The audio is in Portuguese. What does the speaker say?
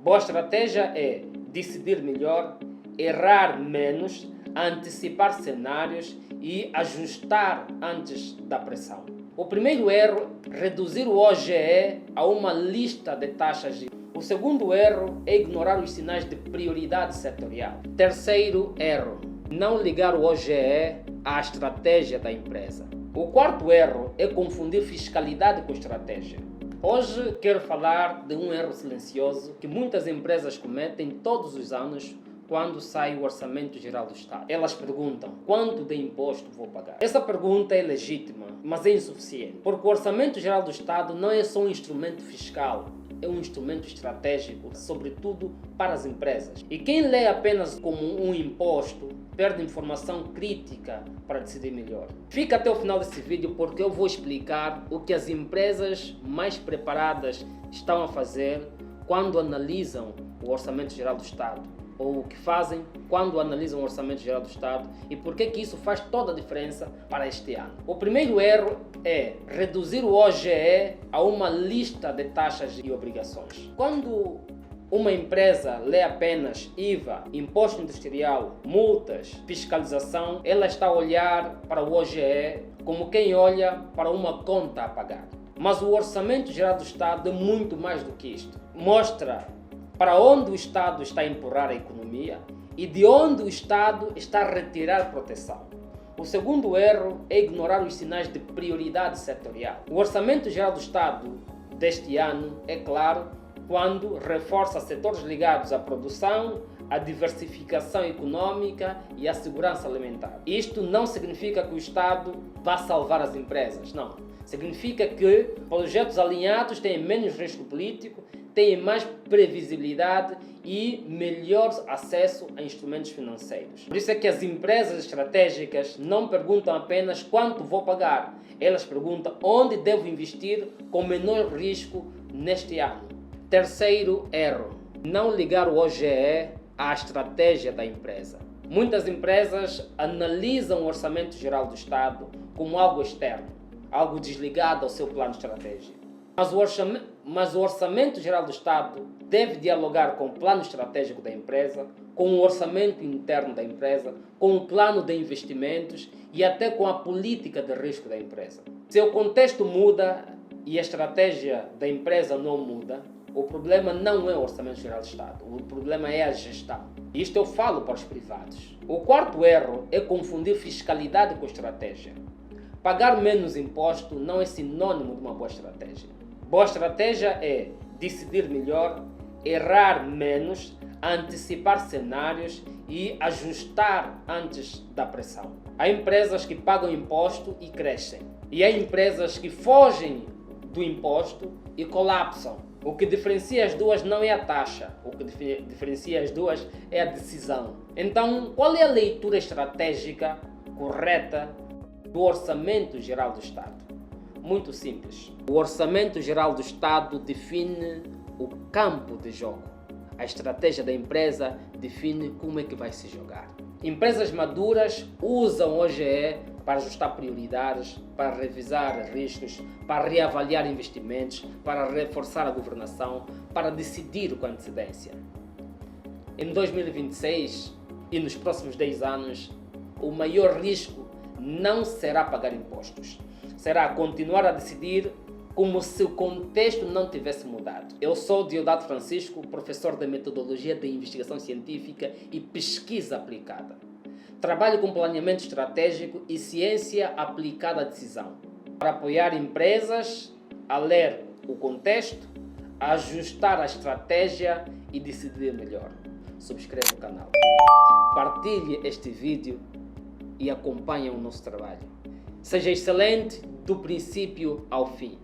Boa estratégia é decidir melhor, errar menos, antecipar cenários e ajustar antes da pressão. O primeiro erro é reduzir o OGE a uma lista de taxas. O segundo erro é ignorar os sinais de prioridade setorial. Terceiro erro, não ligar o OGE à estratégia da empresa. O quarto erro é confundir fiscalidade com estratégia. Hoje quero falar de um erro silencioso que muitas empresas cometem todos os anos quando sai o Orçamento Geral do Estado. Elas perguntam: quanto de imposto vou pagar? Essa pergunta é legítima, mas é insuficiente, porque o Orçamento Geral do Estado não é só um instrumento fiscal, é um instrumento estratégico, sobretudo para as empresas. E quem lê apenas como um imposto perde informação crítica para decidir melhor. Fica até o final desse vídeo porque eu vou explicar o que as empresas mais preparadas estão a fazer quando analisam o Orçamento Geral do Estado, ou o que fazem quando analisam o Orçamento Geral do Estado e por que isso faz toda a diferença para este ano. O primeiro erro é reduzir o OGE a uma lista de taxas e obrigações. Quando uma empresa lê apenas IVA, imposto industrial, multas, fiscalização, ela está a olhar para o OGE como quem olha para uma conta a pagar. Mas o Orçamento Geral do Estado é muito mais do que isto. Mostra para onde o Estado está a empurrar a economia e de onde o Estado está a retirar proteção. O segundo erro é ignorar os sinais de prioridade setorial. O Orçamento Geral do Estado deste ano, é claro, quando reforça setores ligados à produção, à diversificação econômica e à segurança alimentar. Isto não significa que o Estado vá salvar as empresas, não. Significa que projetos alinhados têm menos risco político, têm mais previsibilidade e melhor acesso a instrumentos financeiros. Por isso é que as empresas estratégicas não perguntam apenas quanto vou pagar, elas perguntam onde devo investir com menor risco neste ano. Terceiro erro, não ligar o OGE à estratégia da empresa. Muitas empresas analisam o Orçamento Geral do Estado como algo externo, algo desligado ao seu plano estratégico. Mas o Orçamento Geral do Estado deve dialogar com o plano estratégico da empresa, com o orçamento interno da empresa, com o plano de investimentos e até com a política de risco da empresa. Se o contexto muda e a estratégia da empresa não muda, o problema não é o Orçamento Geral do Estado, o problema é a gestão. Isto eu falo para os privados. O quarto erro é confundir fiscalidade com estratégia. Pagar menos imposto não é sinônimo de uma boa estratégia. Boa estratégia é decidir melhor, errar menos, antecipar cenários e ajustar antes da pressão. Há empresas que pagam imposto e crescem. E há empresas que fogem do imposto e colapsam. O que diferencia as duas não é a taxa, o que diferencia as duas é a decisão. Então, qual é a leitura estratégica correta do Orçamento Geral do Estado? Muito simples. O Orçamento Geral do Estado define o campo de jogo. A estratégia da empresa define como é que vai se jogar. Empresas maduras usam o OGE para ajustar prioridades, para revisar riscos, para reavaliar investimentos, para reforçar a governação, para decidir com antecedência. Em 2026 e nos próximos 10 anos, o maior risco não será pagar impostos. Será continuar a decidir como se o contexto não tivesse mudado. Eu sou Deodato Francisco, professor de Metodologia de Investigação Científica e Pesquisa Aplicada. Trabalho com planeamento estratégico e ciência aplicada à decisão, para apoiar empresas a ler o contexto, a ajustar a estratégia e decidir melhor. Subscreva o canal, partilhe este vídeo e acompanhe o nosso trabalho. Seja excelente do princípio ao fim.